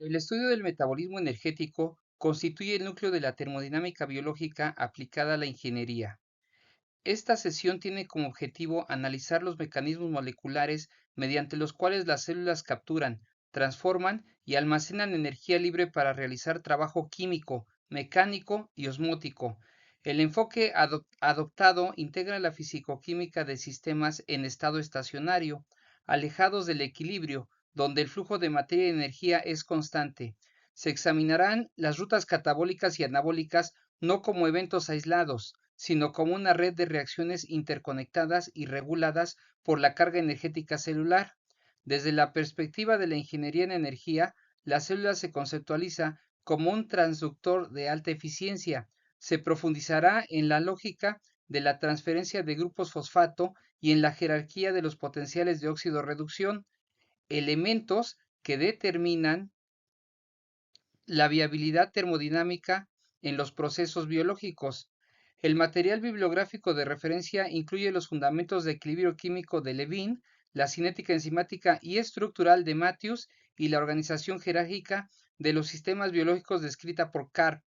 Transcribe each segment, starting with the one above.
El estudio del metabolismo energético constituye el núcleo de la termodinámica biológica aplicada a la ingeniería. Esta sesión tiene como objetivo analizar los mecanismos moleculares mediante los cuales las células capturan, transforman y almacenan energía libre para realizar trabajo químico, mecánico y osmótico. El enfoque adoptado integra la fisicoquímica de sistemas en estado estacionario, alejados del equilibrio, donde el flujo de materia y energía es constante. Se examinarán las rutas catabólicas y anabólicas no como eventos aislados, sino como una red de reacciones interconectadas y reguladas por la carga energética celular. Desde la perspectiva de la ingeniería en energía, la célula se conceptualiza como un transductor de alta eficiencia. Se profundizará en la lógica de la transferencia de grupos fosfato y en la jerarquía de los potenciales de óxido-reducción, elementos que determinan la viabilidad termodinámica en los procesos biológicos. El material bibliográfico de referencia incluye los fundamentos de equilibrio químico de Levin, la cinética enzimática y estructural de Matthews y la organización jerárquica de los sistemas biológicos descrita por Karp.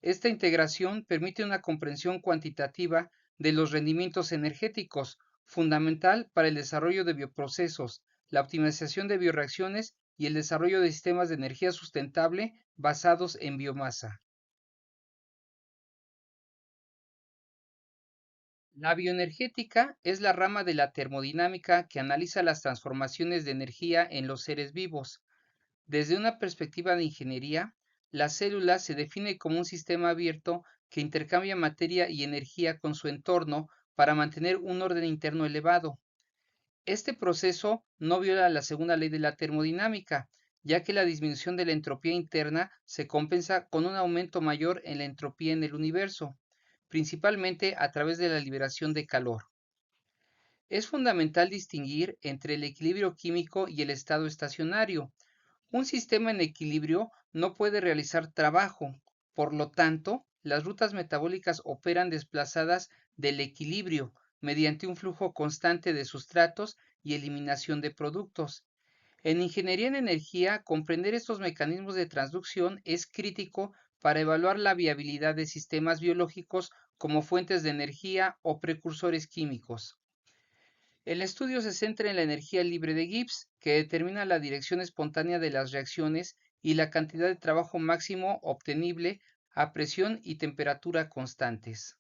Esta integración permite una comprensión cuantitativa de los rendimientos energéticos, fundamental para el desarrollo de bioprocesos, la optimización de bioreacciones y el desarrollo de sistemas de energía sustentable basados en biomasa. La bioenergética es la rama de la termodinámica que analiza las transformaciones de energía en los seres vivos. Desde una perspectiva de ingeniería, la célula se define como un sistema abierto que intercambia materia y energía con su entorno para mantener un orden interno elevado. Este proceso no viola la segunda ley de la termodinámica, ya que la disminución de la entropía interna se compensa con un aumento mayor en la entropía en el universo, principalmente a través de la liberación de calor. Es fundamental distinguir entre el equilibrio químico y el estado estacionario. Un sistema en equilibrio no puede realizar trabajo, por lo tanto, las rutas metabólicas operan desplazadas del equilibrio mediante un flujo constante de sustratos y eliminación de productos. En ingeniería en energía, comprender estos mecanismos de transducción es crítico para evaluar la viabilidad de sistemas biológicos como fuentes de energía o precursores químicos. El estudio se centra en la energía libre de Gibbs, que determina la dirección espontánea de las reacciones y la cantidad de trabajo máximo obtenible a presión y temperatura constantes.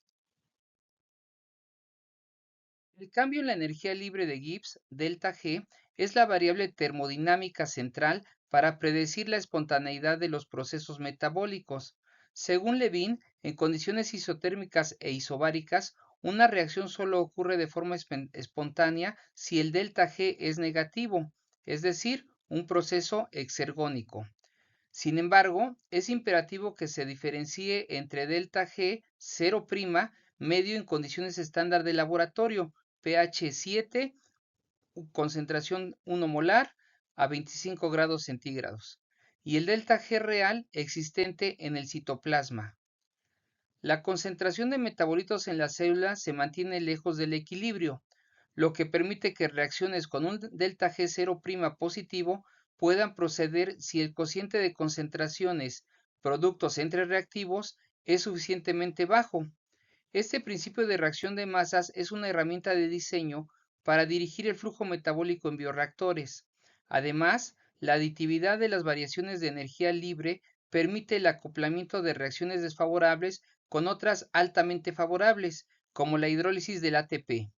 El cambio en la energía libre de Gibbs, delta G, es la variable termodinámica central para predecir la espontaneidad de los procesos metabólicos. Según Levin, en condiciones isotérmicas e isobáricas, una reacción solo ocurre de forma espontánea si el delta G es negativo, es decir, un proceso exergónico. Sin embargo, es imperativo que se diferencie entre delta G 0' medio en condiciones estándar de laboratorio, pH 7, concentración 1 molar a 25 grados centígrados, y el delta G real existente en el citoplasma. La concentración de metabolitos en la célula se mantiene lejos del equilibrio, lo que permite que reacciones con un delta G 0' positivo puedan proceder si el cociente de concentraciones productos entre reactivos es suficientemente bajo. Este principio de reacción de masas es una herramienta de diseño para dirigir el flujo metabólico en bioreactores. Además, la aditividad de las variaciones de energía libre permite el acoplamiento de reacciones desfavorables con otras altamente favorables, como la hidrólisis del ATP.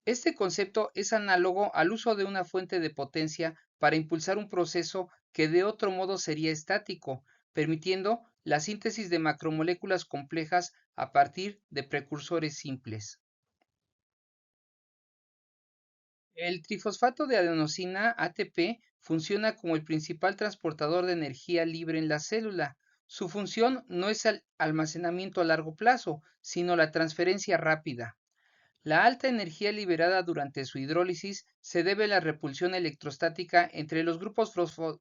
Este concepto es análogo al uso de una fuente de potencia para impulsar un proceso que de otro modo sería estático, permitiendo la síntesis de macromoléculas complejas a partir de precursores simples. El trifosfato de adenosina ATP funciona como el principal transportador de energía libre en la célula. Su función no es el almacenamiento a largo plazo, sino la transferencia rápida. La alta energía liberada durante su hidrólisis se debe a la repulsión electrostática entre los grupos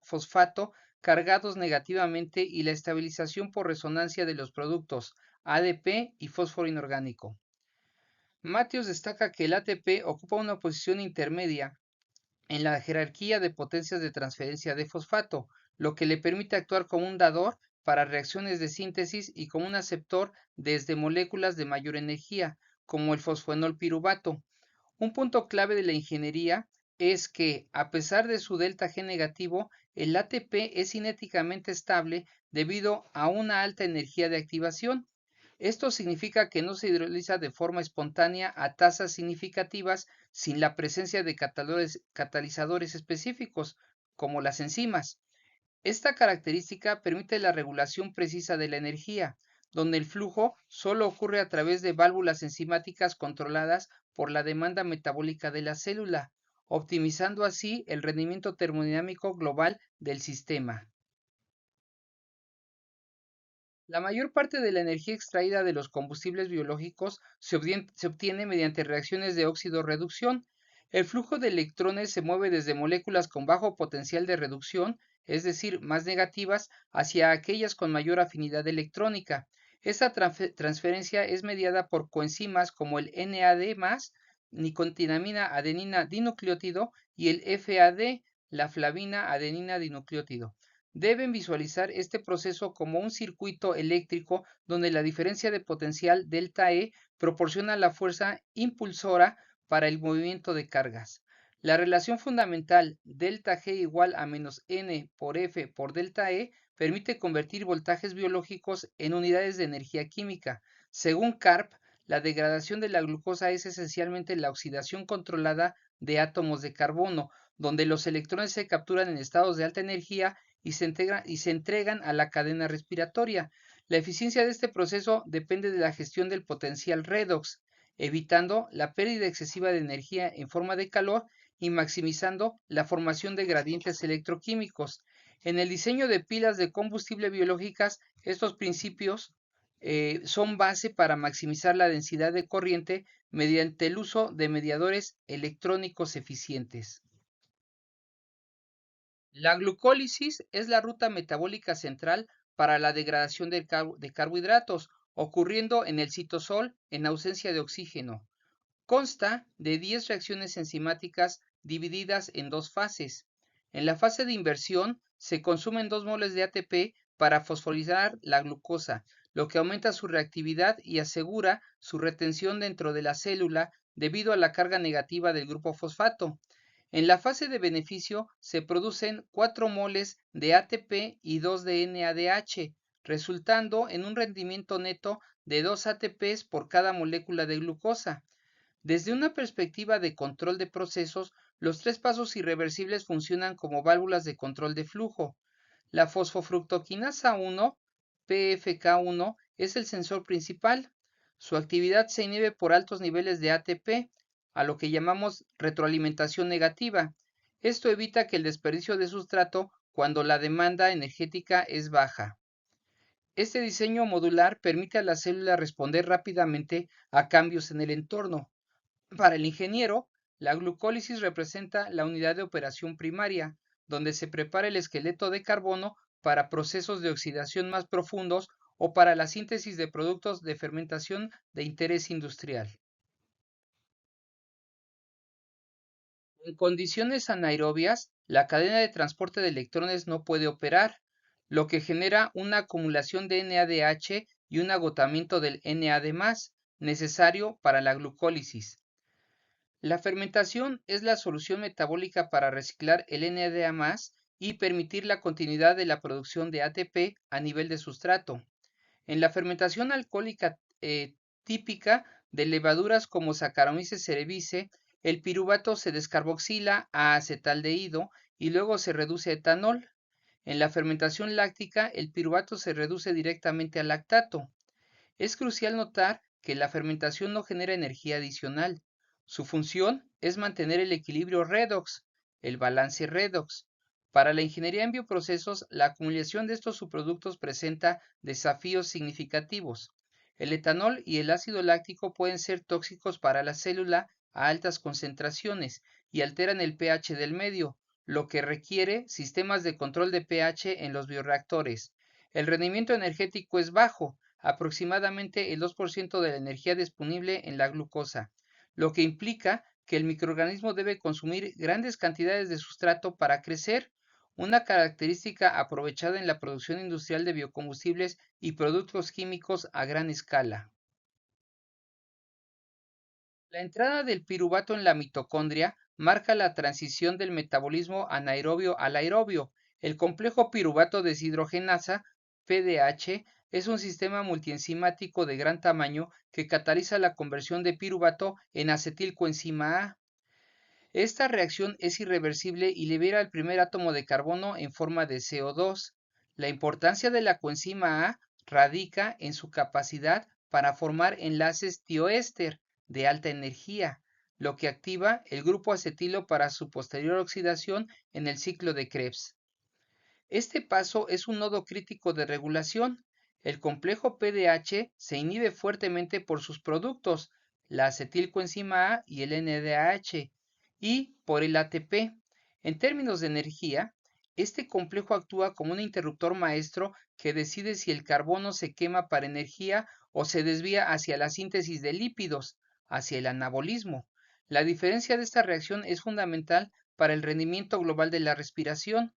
fosfato cargados negativamente y la estabilización por resonancia de los productos ADP y fósforo inorgánico. Matthews destaca que el ATP ocupa una posición intermedia en la jerarquía de potencias de transferencia de fosfato, lo que le permite actuar como un dador para reacciones de síntesis y como un aceptor desde moléculas de mayor energía, como el fosfoenol piruvato. Un punto clave de la ingeniería es que, a pesar de su delta G negativo, el ATP es cinéticamente estable debido a una alta energía de activación. Esto significa que no se hidroliza de forma espontánea a tasas significativas sin la presencia de catalizadores específicos, como las enzimas. Esta característica permite la regulación precisa de la energía, donde el flujo solo ocurre a través de válvulas enzimáticas controladas por la demanda metabólica de la célula, optimizando así el rendimiento termodinámico global del sistema. La mayor parte de la energía extraída de los combustibles biológicos se obtiene mediante reacciones de óxido-reducción. El flujo de electrones se mueve desde moléculas con bajo potencial de reducción, es decir, más negativas, hacia aquellas con mayor afinidad electrónica. Esta transferencia es mediada por coenzimas como el NAD+, nicotinamina adenina dinucleótido, y el FAD, la flavina adenina dinucleótido. Deben visualizar este proceso como un circuito eléctrico donde la diferencia de potencial delta E proporciona la fuerza impulsora para el movimiento de cargas. La relación fundamental delta G igual a menos N por F por delta E permite convertir voltajes biológicos en unidades de energía química. Según Karp, la degradación de la glucosa es esencialmente la oxidación controlada de átomos de carbono, donde los electrones se capturan en estados de alta energía y se entregan a la cadena respiratoria. La eficiencia de este proceso depende de la gestión del potencial redox, evitando la pérdida excesiva de energía en forma de calor y maximizando la formación de gradientes electroquímicos. En el diseño de pilas de combustible biológicas, estos principios son base para maximizar la densidad de corriente mediante el uso de mediadores electrónicos eficientes. La glucólisis es la ruta metabólica central para la degradación de carbohidratos, ocurriendo en el citosol en ausencia de oxígeno. Consta de 10 reacciones enzimáticas divididas en dos fases. En la fase de inversión se consumen 2 moles de ATP para fosforizar la glucosa, lo que aumenta su reactividad y asegura su retención dentro de la célula debido a la carga negativa del grupo fosfato. En la fase de beneficio se producen 4 moles de ATP y 2 de NADH, resultando en un rendimiento neto de 2 ATPs por cada molécula de glucosa. Desde una perspectiva de control de procesos, los tres pasos irreversibles funcionan como válvulas de control de flujo. La fosfofructoquinasa 1, PFK1, es el sensor principal. Su actividad se inhibe por altos niveles de ATP, a lo que llamamos retroalimentación negativa. Esto evita que el desperdicio de sustrato cuando la demanda energética es baja. Este diseño modular permite a la célula responder rápidamente a cambios en el entorno. Para el ingeniero, la glucólisis representa la unidad de operación primaria, donde se prepara el esqueleto de carbono para procesos de oxidación más profundos o para la síntesis de productos de fermentación de interés industrial. En condiciones anaerobias, la cadena de transporte de electrones no puede operar, lo que genera una acumulación de NADH y un agotamiento del NAD+, necesario para la glucólisis. La fermentación es la solución metabólica para reciclar el NADA+ y permitir la continuidad de la producción de ATP a nivel de sustrato. En la fermentación alcohólica típica de levaduras como Saccharomyces cerevisiae, el piruvato se descarboxila a acetaldehído y luego se reduce a etanol. En la fermentación láctica, el piruvato se reduce directamente a lactato. Es crucial notar que la fermentación no genera energía adicional. Su función es mantener el equilibrio redox, el balance redox. Para la ingeniería en bioprocesos, la acumulación de estos subproductos presenta desafíos significativos. El etanol y el ácido láctico pueden ser tóxicos para la célula a altas concentraciones y alteran el pH del medio, lo que requiere sistemas de control de pH en los bioreactores. El rendimiento energético es bajo, aproximadamente el 2% de la energía disponible en la glucosa, lo que implica que el microorganismo debe consumir grandes cantidades de sustrato para crecer, una característica aprovechada en la producción industrial de biocombustibles y productos químicos a gran escala. La entrada del piruvato en la mitocondria marca la transición del metabolismo anaerobio al aerobio. El complejo piruvato deshidrogenasa, PDH, es un sistema multienzimático de gran tamaño que cataliza la conversión de piruvato en acetilcoenzima A. Esta reacción es irreversible y libera el primer átomo de carbono en forma de CO2. La importancia de la coenzima A radica en su capacidad para formar enlaces tioéster de alta energía, lo que activa el grupo acetilo para su posterior oxidación en el ciclo de Krebs. Este paso es un nodo crítico de regulación. El complejo PDH se inhibe fuertemente por sus productos, la acetilcoenzima A y el NADH, y por el ATP. En términos de energía, este complejo actúa como un interruptor maestro que decide si el carbono se quema para energía o se desvía hacia la síntesis de lípidos, hacia el anabolismo. La diferencia de esta reacción es fundamental para el rendimiento global de la respiración.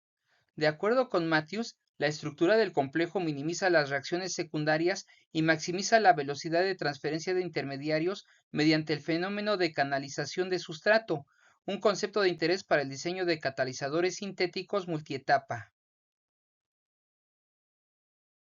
De acuerdo con Matthews, la estructura del complejo minimiza las reacciones secundarias y maximiza la velocidad de transferencia de intermediarios mediante el fenómeno de canalización de sustrato, un concepto de interés para el diseño de catalizadores sintéticos multietapa.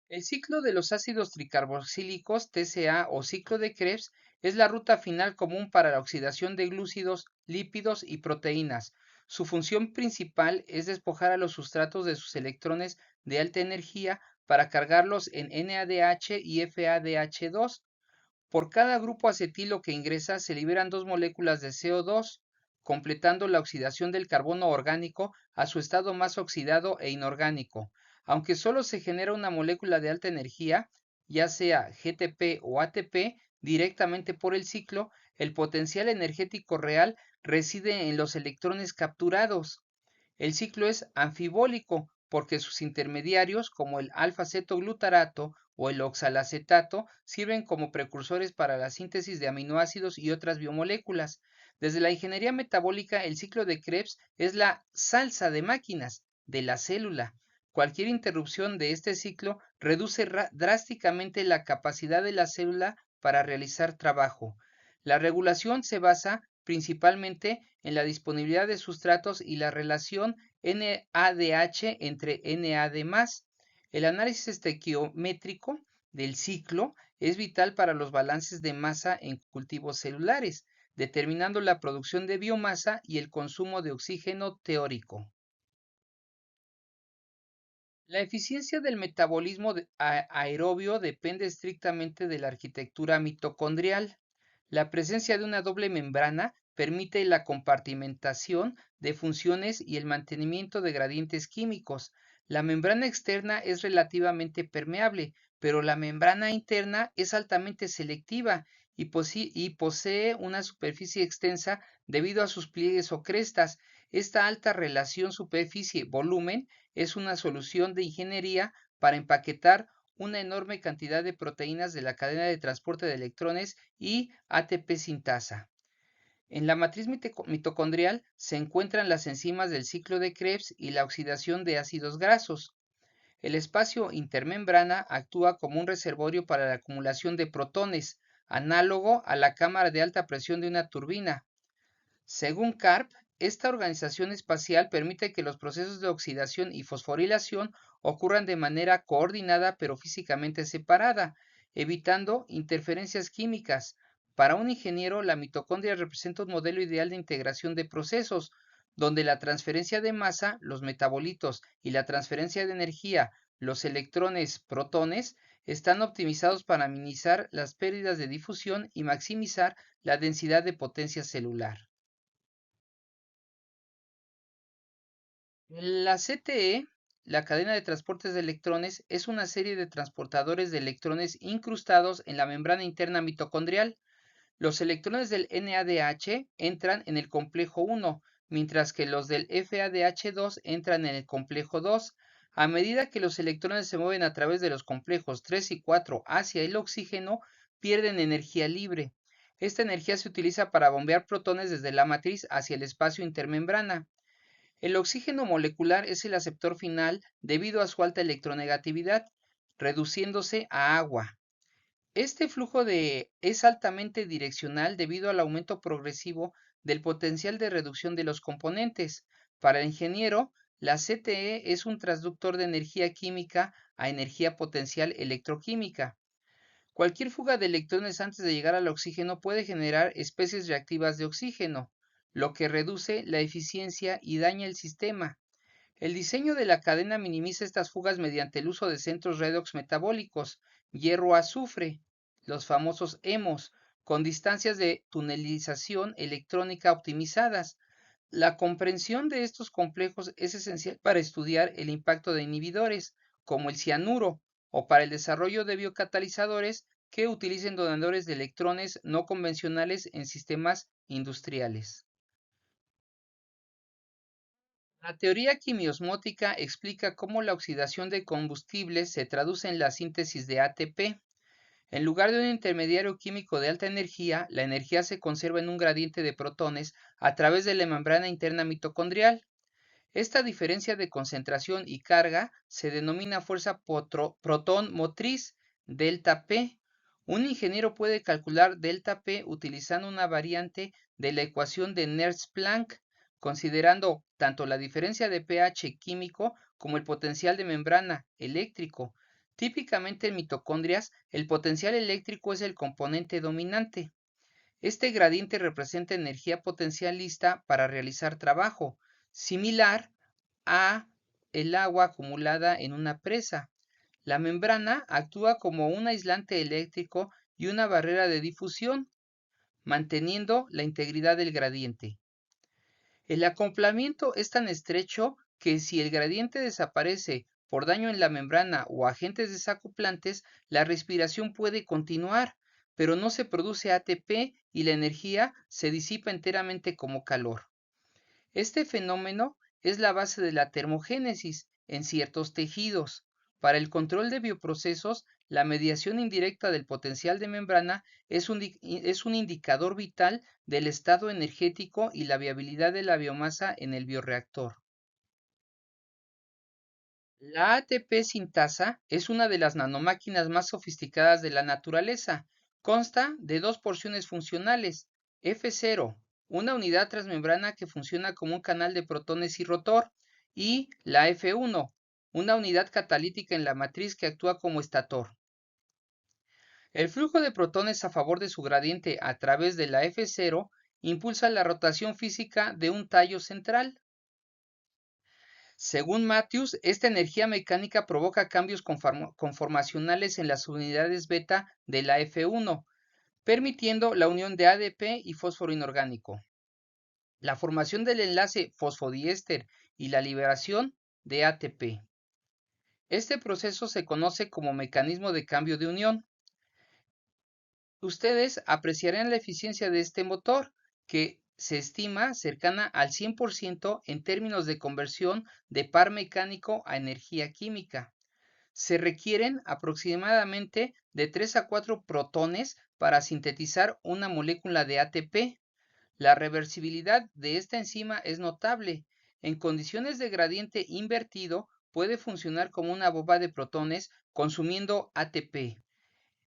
El ciclo de los ácidos tricarboxílicos, TCA o ciclo de Krebs, es la ruta final común para la oxidación de glúcidos, lípidos y proteínas. Su función principal es despojar a los sustratos de sus electrones de alta energía para cargarlos en NADH y FADH2. Por cada grupo acetilo que ingresa se liberan dos moléculas de CO2, completando la oxidación del carbono orgánico a su estado más oxidado e inorgánico. Aunque solo se genera una molécula de alta energía, ya sea GTP o ATP, directamente por el ciclo, el potencial energético real reside en los electrones capturados. El ciclo es anfibólico porque sus intermediarios, como el alfa-cetoglutarato o el oxalacetato, sirven como precursores para la síntesis de aminoácidos y otras biomoléculas. Desde la ingeniería metabólica, el ciclo de Krebs es la salsa de máquinas de la célula. Cualquier interrupción de este ciclo reduce drásticamente la capacidad de la célula para realizar trabajo. La regulación se basa principalmente en la disponibilidad de sustratos y la relación NADH entre NAD+. El análisis estequiométrico del ciclo es vital para los balances de masa en cultivos celulares, determinando la producción de biomasa y el consumo de oxígeno teórico. La eficiencia del metabolismo aerobio depende estrictamente de la arquitectura mitocondrial. La presencia de una doble membrana permite la compartimentación de funciones y el mantenimiento de gradientes químicos. La membrana externa es relativamente permeable, pero la membrana interna es altamente selectiva y posee una superficie extensa debido a sus pliegues o crestas. Esta alta relación superficie-volumen es una solución de ingeniería para empaquetar una enorme cantidad de proteínas de la cadena de transporte de electrones y ATP sintasa. En la matriz mitocondrial se encuentran las enzimas del ciclo de Krebs y la oxidación de ácidos grasos. El espacio intermembrana actúa como un reservorio para la acumulación de protones, análogo a la cámara de alta presión de una turbina. Según Karp, esta organización espacial permite que los procesos de oxidación y fosforilación ocurran de manera coordinada pero físicamente separada, evitando interferencias químicas. Para un ingeniero, la mitocondria representa un modelo ideal de integración de procesos, donde la transferencia de masa, los metabolitos, y la transferencia de energía, los electrones, protones, están optimizados para minimizar las pérdidas de difusión y maximizar la densidad de potencia celular. La CTE, la cadena de transportes de electrones, es una serie de transportadores de electrones incrustados en la membrana interna mitocondrial. Los electrones del NADH entran en el complejo 1, mientras que los del FADH2 entran en el complejo 2. A medida que los electrones se mueven a través de los complejos 3 y 4 hacia el oxígeno, pierden energía libre. Esta energía se utiliza para bombear protones desde la matriz hacia el espacio intermembrana. El oxígeno molecular es el aceptor final debido a su alta electronegatividad, reduciéndose a agua. Este es altamente direccional debido al aumento progresivo del potencial de reducción de los componentes. Para el ingeniero, la CTE es un transductor de energía química a energía potencial electroquímica. Cualquier fuga de electrones antes de llegar al oxígeno puede generar especies reactivas de oxígeno, lo que reduce la eficiencia y daña el sistema. El diseño de la cadena minimiza estas fugas mediante el uso de centros redox metabólicos, hierro-azufre, los famosos HEMOS, con distancias de tunelización electrónica optimizadas. La comprensión de estos complejos es esencial para estudiar el impacto de inhibidores, como el cianuro, o para el desarrollo de biocatalizadores que utilicen donadores de electrones no convencionales en sistemas industriales. La teoría quimiosmótica explica cómo la oxidación de combustibles se traduce en la síntesis de ATP. En lugar de un intermediario químico de alta energía, la energía se conserva en un gradiente de protones a través de la membrana interna mitocondrial. Esta diferencia de concentración y carga se denomina fuerza protón motriz, delta P. Un ingeniero puede calcular delta P utilizando una variante de la ecuación de Nernst-Planck, considerando tanto la diferencia de pH químico como el potencial de membrana eléctrico. Típicamente en mitocondrias, el potencial eléctrico es el componente dominante. Este gradiente representa energía potencial lista para realizar trabajo, similar a el agua acumulada en una presa. La membrana actúa como un aislante eléctrico y una barrera de difusión, manteniendo la integridad del gradiente. El acoplamiento es tan estrecho que si el gradiente desaparece por daño en la membrana o agentes desacoplantes, la respiración puede continuar, pero no se produce ATP y la energía se disipa enteramente como calor. Este fenómeno es la base de la termogénesis en ciertos tejidos. Para el control de bioprocesos, la mediación indirecta del potencial de membrana es un indicador vital del estado energético y la viabilidad de la biomasa en el bioreactor. La ATP sintasa es una de las nanomáquinas más sofisticadas de la naturaleza. Consta de dos porciones funcionales, F0, una unidad transmembrana que funciona como un canal de protones y rotor, y la F1, una unidad catalítica en la matriz que actúa como estator. El flujo de protones a favor de su gradiente a través de la F0 impulsa la rotación física de un tallo central. Según Matthews, esta energía mecánica provoca cambios conformacionales en las unidades beta de la F1, permitiendo la unión de ADP y fósforo inorgánico, la formación del enlace fosfodiéster y la liberación de ATP. Este proceso se conoce como mecanismo de cambio de unión. Ustedes apreciarán la eficiencia de este motor, que se estima cercana al 100% en términos de conversión de par mecánico a energía química. Se requieren aproximadamente de 3 a 4 protones para sintetizar una molécula de ATP. La reversibilidad de esta enzima es notable. En condiciones de gradiente invertido, puede funcionar como una bomba de protones consumiendo ATP.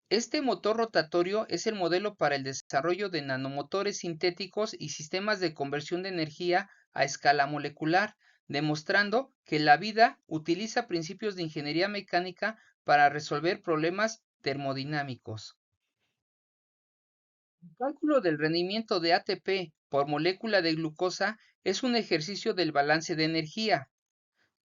Este motor rotatorio es el modelo para el desarrollo de nanomotores sintéticos y sistemas de conversión de energía a escala molecular, demostrando que la vida utiliza principios de ingeniería mecánica para resolver problemas termodinámicos. El cálculo del rendimiento de ATP por molécula de glucosa es un ejercicio del balance de energía.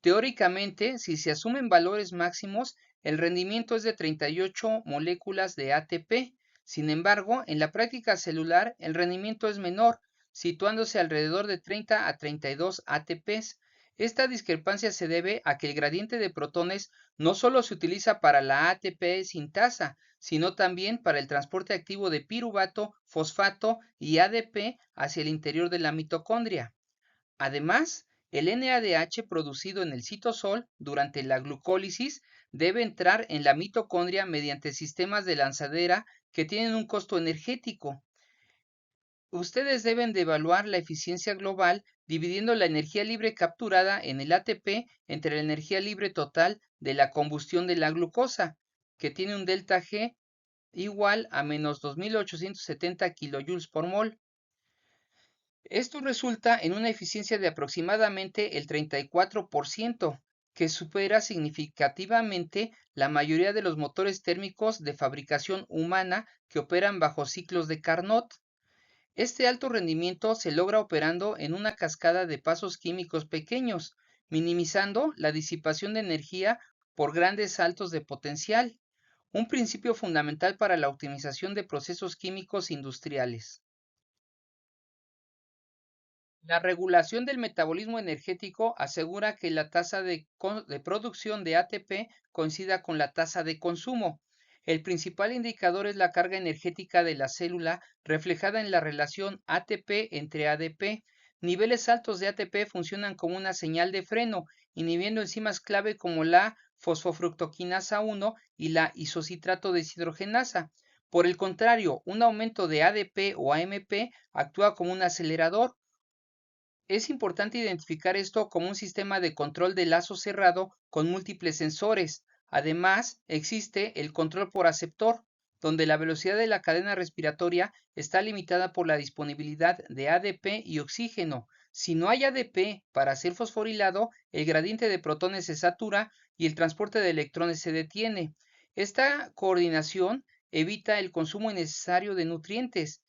Teóricamente, si se asumen valores máximos, el rendimiento es de 38 moléculas de ATP. Sin embargo, en la práctica celular, el rendimiento es menor, situándose alrededor de 30 a 32 ATPs. Esta discrepancia se debe a que el gradiente de protones no solo se utiliza para la ATP sintasa, sino también para el transporte activo de piruvato, fosfato y ADP hacia el interior de la mitocondria. Además, el NADH producido en el citosol durante la glucólisis debe entrar en la mitocondria mediante sistemas de lanzadera que tienen un costo energético. Ustedes deben de evaluar la eficiencia global dividiendo la energía libre capturada en el ATP entre la energía libre total de la combustión de la glucosa, que tiene un delta G igual a menos 2870 kilojoules por mol. Esto resulta en una eficiencia de aproximadamente el 34%, que supera significativamente la mayoría de los motores térmicos de fabricación humana que operan bajo ciclos de Carnot. Este alto rendimiento se logra operando en una cascada de pasos químicos pequeños, minimizando la disipación de energía por grandes saltos de potencial, un principio fundamental para la optimización de procesos químicos industriales. La regulación del metabolismo energético asegura que la tasa de producción de ATP coincida con la tasa de consumo. El principal indicador es la carga energética de la célula reflejada en la relación ATP entre ADP. Niveles altos de ATP funcionan como una señal de freno, inhibiendo enzimas clave como la fosfofructoquinasa 1 y la isocitrato deshidrogenasa. Por el contrario, un aumento de ADP o AMP actúa como un acelerador. Es importante identificar esto como un sistema de control de lazo cerrado con múltiples sensores. Además, existe el control por aceptor, donde la velocidad de la cadena respiratoria está limitada por la disponibilidad de ADP y oxígeno. Si no hay ADP para ser fosforilado, el gradiente de protones se satura y el transporte de electrones se detiene. Esta coordinación evita el consumo innecesario de nutrientes.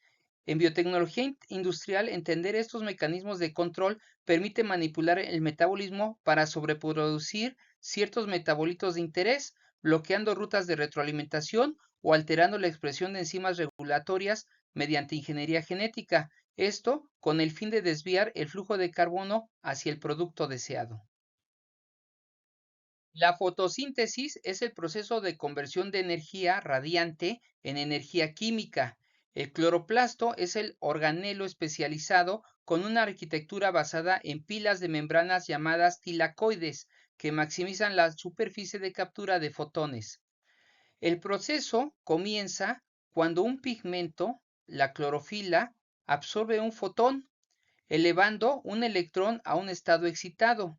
En biotecnología industrial, entender estos mecanismos de control permite manipular el metabolismo para sobreproducir ciertos metabolitos de interés, bloqueando rutas de retroalimentación o alterando la expresión de enzimas regulatorias mediante ingeniería genética. Esto con el fin de desviar el flujo de carbono hacia el producto deseado. La fotosíntesis es el proceso de conversión de energía radiante en energía química. El cloroplasto es el organelo especializado con una arquitectura basada en pilas de membranas llamadas tilacoides, que maximizan la superficie de captura de fotones. El proceso comienza cuando un pigmento, la clorofila, absorbe un fotón, elevando un electrón a un estado excitado.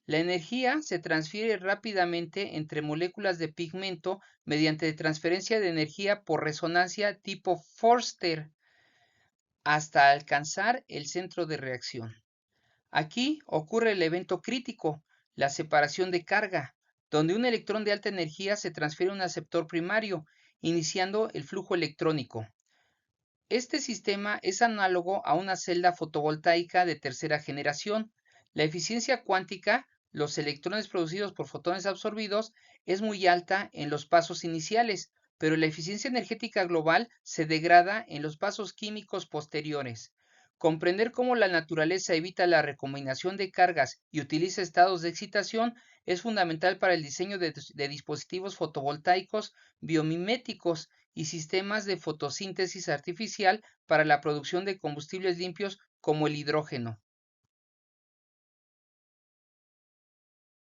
La energía se transfiere rápidamente entre moléculas de pigmento mediante transferencia de energía por resonancia tipo Forster hasta alcanzar el centro de reacción. Aquí ocurre el evento crítico, la separación de carga, donde un electrón de alta energía se transfiere a un aceptor primario, iniciando el flujo electrónico. Este sistema es análogo a una celda fotovoltaica de tercera generación. La eficiencia cuántica, los electrones producidos por fotones absorbidos, es muy alta en los pasos iniciales, pero la eficiencia energética global se degrada en los pasos químicos posteriores. Comprender cómo la naturaleza evita la recombinación de cargas y utiliza estados de excitación es fundamental para el diseño de dispositivos fotovoltaicos biomiméticos y sistemas de fotosíntesis artificial para la producción de combustibles limpios como el hidrógeno.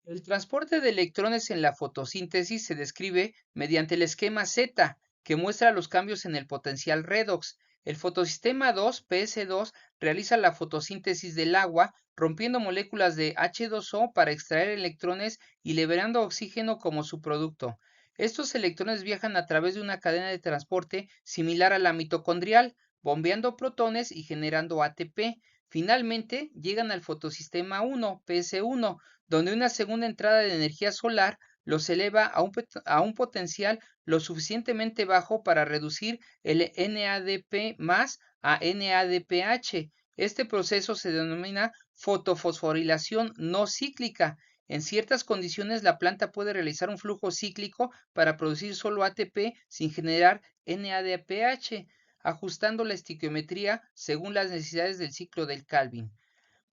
El transporte de electrones en la fotosíntesis se describe mediante el esquema Z, que muestra los cambios en el potencial redox. El fotosistema 2, PS2, realiza la fotosíntesis del agua, rompiendo moléculas de H2O para extraer electrones y liberando oxígeno como su producto. Estos electrones viajan a través de una cadena de transporte similar a la mitocondrial, bombeando protones y generando ATP. Finalmente, llegan al fotosistema 1, PS1, donde una segunda entrada de energía solar los eleva a un potencial lo suficientemente bajo para reducir el NADP más a NADPH. Este proceso se denomina fotofosforilación no cíclica. En ciertas condiciones, la planta puede realizar un flujo cíclico para producir solo ATP sin generar NADPH, ajustando la estiquiometría según las necesidades del ciclo del Calvin.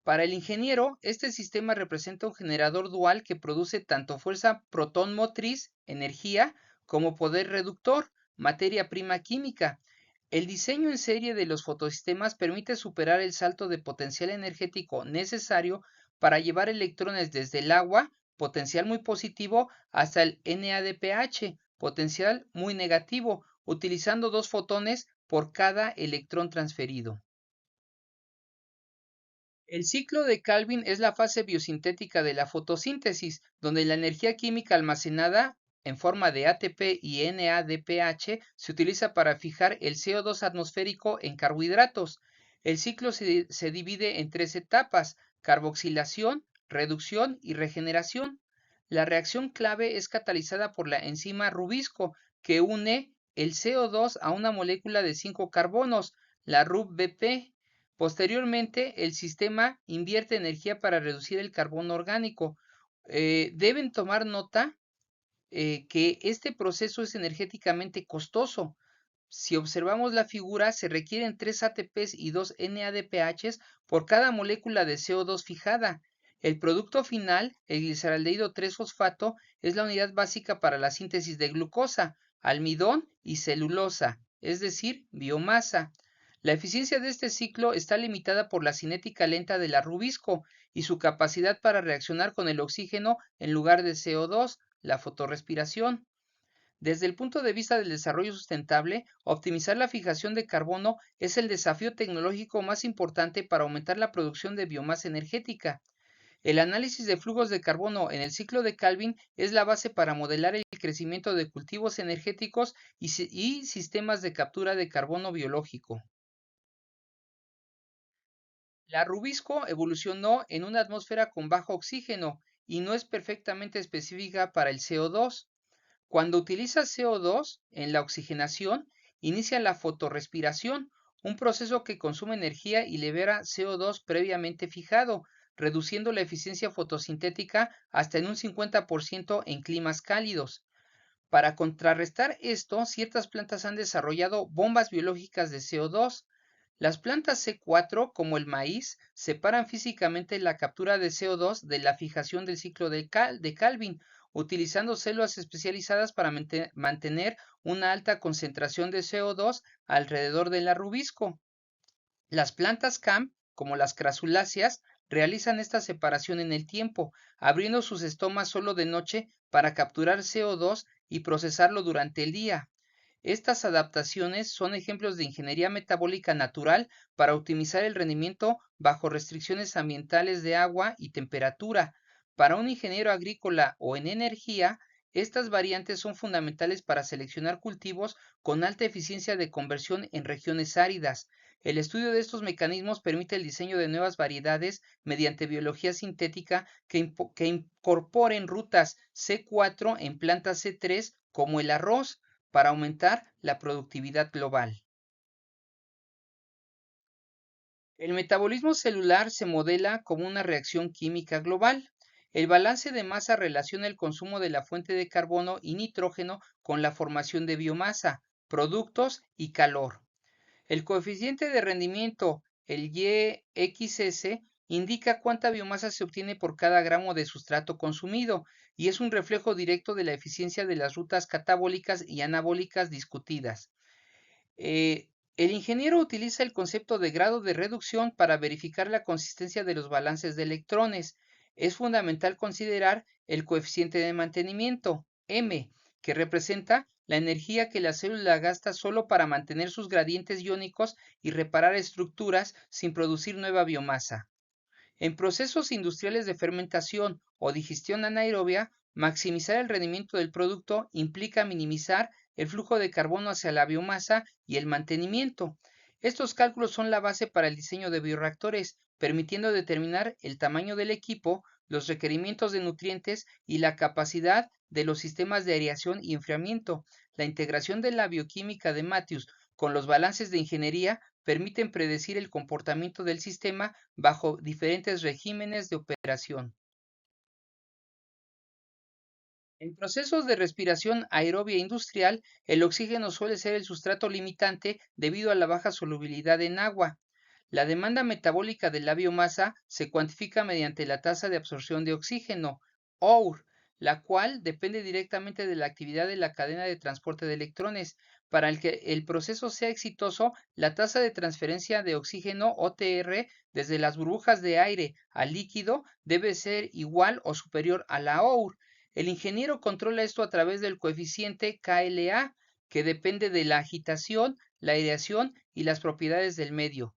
Para el ingeniero, este sistema representa un generador dual que produce tanto fuerza protón motriz, energía, como poder reductor, materia prima química. El diseño en serie de los fotosistemas permite superar el salto de potencial energético necesario para llevar electrones desde el agua, potencial muy positivo, hasta el NADPH, potencial muy negativo, utilizando dos fotones por cada electrón transferido. El ciclo de Calvin es la fase biosintética de la fotosíntesis, donde la energía química almacenada en forma de ATP y NADPH se utiliza para fijar el CO2 atmosférico en carbohidratos. El ciclo se divide en tres etapas: carboxilación, reducción y regeneración. La reacción clave es catalizada por la enzima rubisco, que une el CO2 a una molécula de 5 carbonos, la RUBP. Posteriormente, el sistema invierte energía para reducir el carbono orgánico. Deben tomar nota que este proceso es energéticamente costoso. Si observamos la figura, se requieren 3 ATPs y 2 NADPHs por cada molécula de CO2 fijada. El producto final, el gliceraldehído 3-fosfato, es la unidad básica para la síntesis de glucosa, almidón y celulosa, es decir, biomasa. La eficiencia de este ciclo está limitada por la cinética lenta de la rubisco y su capacidad para reaccionar con el oxígeno en lugar de CO2, la fotorrespiración. Desde el punto de vista del desarrollo sustentable, optimizar la fijación de carbono es el desafío tecnológico más importante para aumentar la producción de biomasa energética. El análisis de flujos de carbono en el ciclo de Calvin es la base para modelar el crecimiento de cultivos energéticos y sistemas de captura de carbono biológico. La rubisco evolucionó en una atmósfera con bajo oxígeno y no es perfectamente específica para el CO2. Cuando utiliza CO2 en la oxigenación, inicia la fotorrespiración, un proceso que consume energía y libera CO2 previamente fijado, reduciendo la eficiencia fotosintética hasta en un 50% en climas cálidos. Para contrarrestar esto, ciertas plantas han desarrollado bombas biológicas de CO2. Las plantas C4, como el maíz, separan físicamente la captura de CO2 de la fijación del ciclo de Calvin, utilizando células especializadas para mantener una alta concentración de CO2 alrededor del rubisco. Las plantas CAM, como las crasuláceas, realizan esta separación en el tiempo, abriendo sus estomas solo de noche para capturar CO2 y procesarlo durante el día. Estas adaptaciones son ejemplos de ingeniería metabólica natural para optimizar el rendimiento bajo restricciones ambientales de agua y temperatura. Para un ingeniero agrícola o en energía, estas variantes son fundamentales para seleccionar cultivos con alta eficiencia de conversión en regiones áridas. El estudio de estos mecanismos permite el diseño de nuevas variedades mediante biología sintética que incorporen rutas C4 en plantas C3 como el arroz para aumentar la productividad global. El metabolismo celular se modela como una reacción química global. El balance de masa relaciona el consumo de la fuente de carbono y nitrógeno con la formación de biomasa, productos y calor. El coeficiente de rendimiento, el YXS, indica cuánta biomasa se obtiene por cada gramo de sustrato consumido y es un reflejo directo de la eficiencia de las rutas catabólicas y anabólicas discutidas. El ingeniero utiliza el concepto de grado de reducción para verificar la consistencia de los balances de electrones. Es fundamental considerar el coeficiente de mantenimiento, M, que representa la energía que la célula gasta solo para mantener sus gradientes iónicos y reparar estructuras sin producir nueva biomasa. En procesos industriales de fermentación o digestión anaerobia, maximizar el rendimiento del producto implica minimizar el flujo de carbono hacia la biomasa y el mantenimiento. Estos cálculos son la base para el diseño de bioreactores, permitiendo determinar el tamaño del equipo, los requerimientos de nutrientes y la capacidad de los sistemas de aireación y enfriamiento. La integración de la bioquímica de Matthews con los balances de ingeniería permiten predecir el comportamiento del sistema bajo diferentes regímenes de operación. En procesos de respiración aerobia industrial, el oxígeno suele ser el sustrato limitante debido a la baja solubilidad en agua. La demanda metabólica de la biomasa se cuantifica mediante la tasa de absorción de oxígeno, OUR, la cual depende directamente de la actividad de la cadena de transporte de electrones. Para el que el proceso sea exitoso, la tasa de transferencia de oxígeno, OTR, desde las burbujas de aire al líquido debe ser igual o superior a la OUR. El ingeniero controla esto a través del coeficiente KLA, que depende de la agitación, la aireación y las propiedades del medio.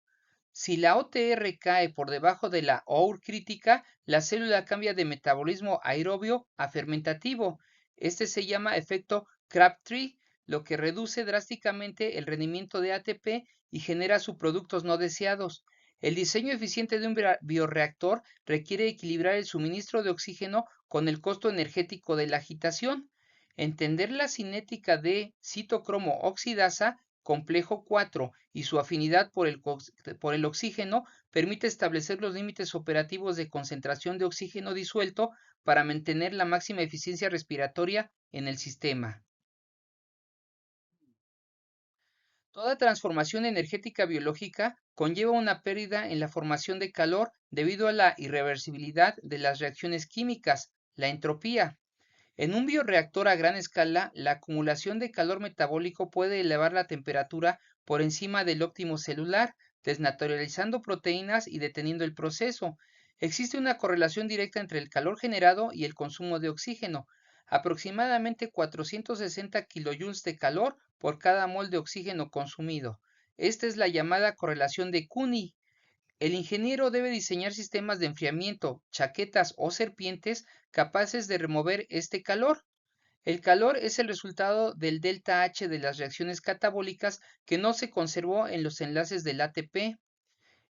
Si la OTR cae por debajo de la OUR crítica, la célula cambia de metabolismo aerobio a fermentativo. Este se llama efecto Crabtree, lo que reduce drásticamente el rendimiento de ATP y genera subproductos no deseados. El diseño eficiente de un bioreactor requiere equilibrar el suministro de oxígeno con el costo energético de la agitación. Entender la cinética de citocromo oxidasa complejo 4 y su afinidad por el oxígeno permite establecer los límites operativos de concentración de oxígeno disuelto para mantener la máxima eficiencia respiratoria en el sistema. Toda transformación energética biológica conlleva una pérdida en la formación de calor debido a la irreversibilidad de las reacciones químicas, la entropía. En un bioreactor a gran escala, la acumulación de calor metabólico puede elevar la temperatura por encima del óptimo celular, desnaturalizando proteínas y deteniendo el proceso. Existe una correlación directa entre el calor generado y el consumo de oxígeno, aproximadamente 460 kilojoules de calor por cada mol de oxígeno consumido. Esta es la llamada correlación de Cooney. El ingeniero debe diseñar sistemas de enfriamiento, chaquetas o serpientes capaces de remover este calor. El calor es el resultado del delta H de las reacciones catabólicas que no se conservó en los enlaces del ATP.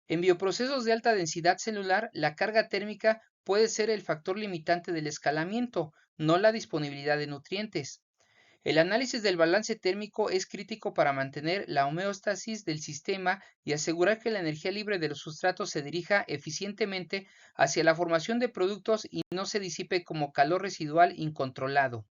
En bioprocesos de alta densidad celular, la carga térmica puede ser el factor limitante del escalamiento, no la disponibilidad de nutrientes. El análisis del balance térmico es crítico para mantener la homeostasis del sistema y asegurar que la energía libre de los sustratos se dirija eficientemente hacia la formación de productos y no se disipe como calor residual incontrolado.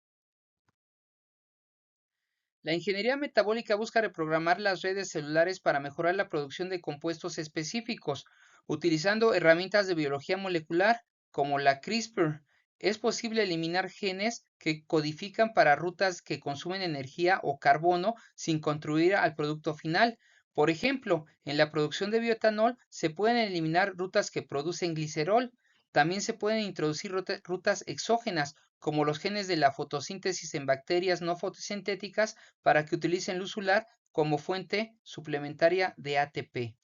La ingeniería metabólica busca reprogramar las redes celulares para mejorar la producción de compuestos específicos, utilizando herramientas de biología molecular como la CRISPR. Es posible eliminar genes que codifican para rutas que consumen energía o carbono sin contribuir al producto final. Por ejemplo, en la producción de bioetanol se pueden eliminar rutas que producen glicerol. También se pueden introducir rutas exógenas, como los genes de la fotosíntesis en bacterias no fotosintéticas, para que utilicen luz solar como fuente suplementaria de ATP.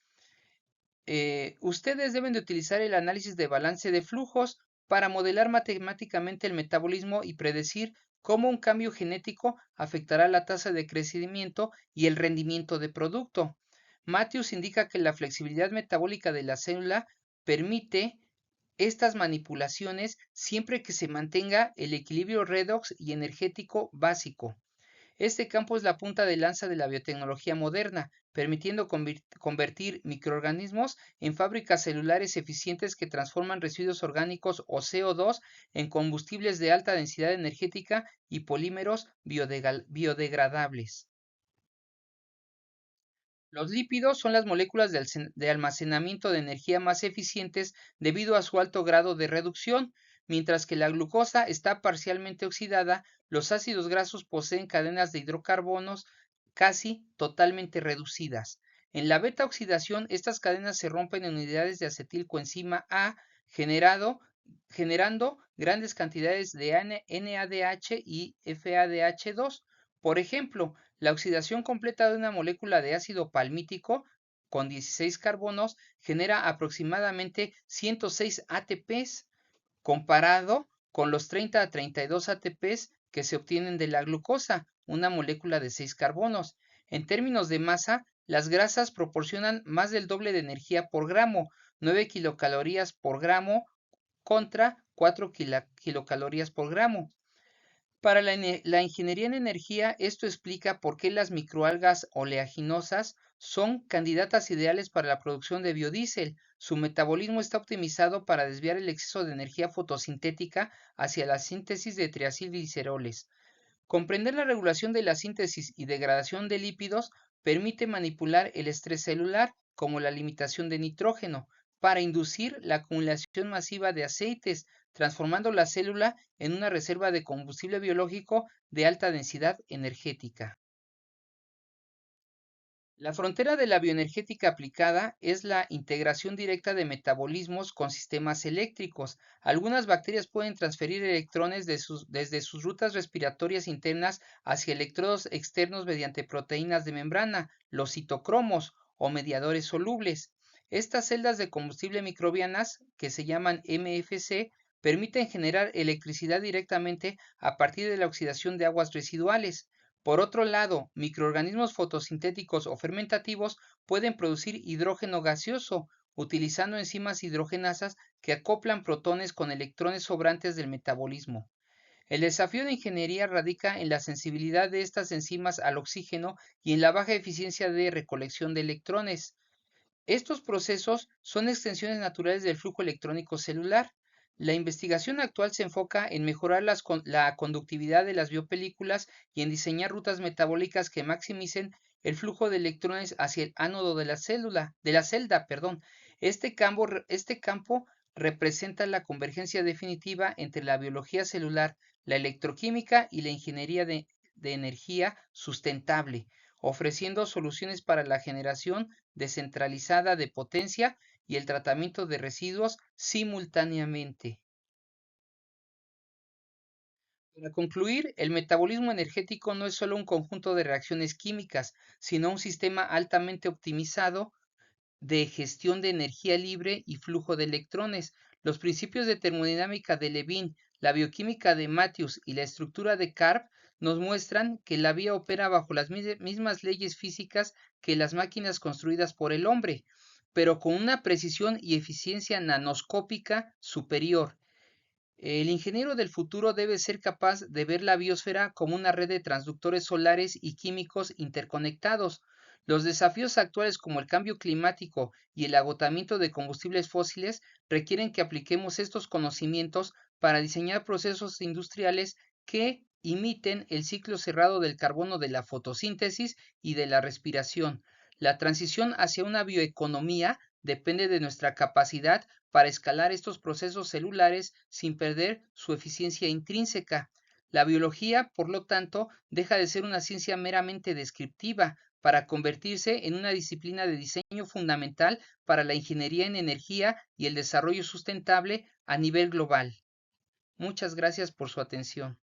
Ustedes deben de utilizar el análisis de balance de flujos para modelar matemáticamente el metabolismo y predecir cómo un cambio genético afectará la tasa de crecimiento y el rendimiento de producto. Matthews indica que la flexibilidad metabólica de la célula permite estas manipulaciones siempre que se mantenga el equilibrio redox y energético básico. Este campo es la punta de lanza de la biotecnología moderna, permitiendo convertir microorganismos en fábricas celulares eficientes que transforman residuos orgánicos o CO2 en combustibles de alta densidad energética y polímeros biodegradables. Los lípidos son las moléculas de almacenamiento de energía más eficientes debido a su alto grado de reducción. Mientras que la glucosa está parcialmente oxidada, los ácidos grasos poseen cadenas de hidrocarbonos casi totalmente reducidas. En la beta oxidación, estas cadenas se rompen en unidades de acetilcoenzima A, generando grandes cantidades de NADH y FADH2. Por ejemplo, la oxidación completa de una molécula de ácido palmítico con 16 carbonos genera aproximadamente 106 ATPs, comparado con los 30 a 32 ATPs que se obtienen de la glucosa, una molécula de 6 carbonos. En términos de masa, las grasas proporcionan más del doble de energía por gramo, 9 kilocalorías por gramo contra 4 kilocalorías por gramo. Para la ingeniería en energía, esto explica por qué las microalgas oleaginosas son candidatas ideales para la producción de biodiesel. Su metabolismo está optimizado para desviar el exceso de energía fotosintética hacia la síntesis de triacilgliceroles. Comprender la regulación de la síntesis y degradación de lípidos permite manipular el estrés celular, como la limitación de nitrógeno, para inducir la acumulación masiva de aceites, transformando la célula en una reserva de combustible biológico de alta densidad energética. La frontera de la bioenergética aplicada es la integración directa de metabolismos con sistemas eléctricos. Algunas bacterias pueden transferir electrones desde sus rutas respiratorias internas hacia electrodos externos mediante proteínas de membrana, los citocromos o mediadores solubles. Estas celdas de combustible microbianas, que se llaman MFC, permiten generar electricidad directamente a partir de la oxidación de aguas residuales. Por otro lado, microorganismos fotosintéticos o fermentativos pueden producir hidrógeno gaseoso utilizando enzimas hidrogenasas que acoplan protones con electrones sobrantes del metabolismo. El desafío de ingeniería radica en la sensibilidad de estas enzimas al oxígeno y en la baja eficiencia de recolección de electrones. Estos procesos son extensiones naturales del flujo electrónico celular. La investigación actual se enfoca en mejorar la conductividad de las biopelículas y en diseñar rutas metabólicas que maximicen el flujo de electrones hacia el ánodo de la celda, perdón. Este campo representa la convergencia definitiva entre la biología celular, la electroquímica y la ingeniería de energía sustentable, ofreciendo soluciones para la generación descentralizada de potencia y el tratamiento de residuos simultáneamente. Para concluir, el metabolismo energético no es solo un conjunto de reacciones químicas, sino un sistema altamente optimizado de gestión de energía libre y flujo de electrones. Los principios de termodinámica de Levin, la bioquímica de Matthews y la estructura de Karp nos muestran que la vía opera bajo las mismas leyes físicas que las máquinas construidas por el hombre, pero con una precisión y eficiencia nanoscópica superior. El ingeniero del futuro debe ser capaz de ver la biosfera como una red de transductores solares y químicos interconectados. Los desafíos actuales como el cambio climático y el agotamiento de combustibles fósiles requieren que apliquemos estos conocimientos para diseñar procesos industriales que imiten el ciclo cerrado del carbono de la fotosíntesis y de la respiración. La transición hacia una bioeconomía depende de nuestra capacidad para escalar estos procesos celulares sin perder su eficiencia intrínseca. La biología, por lo tanto, deja de ser una ciencia meramente descriptiva para convertirse en una disciplina de diseño fundamental para la ingeniería en energía y el desarrollo sustentable a nivel global. Muchas gracias por su atención.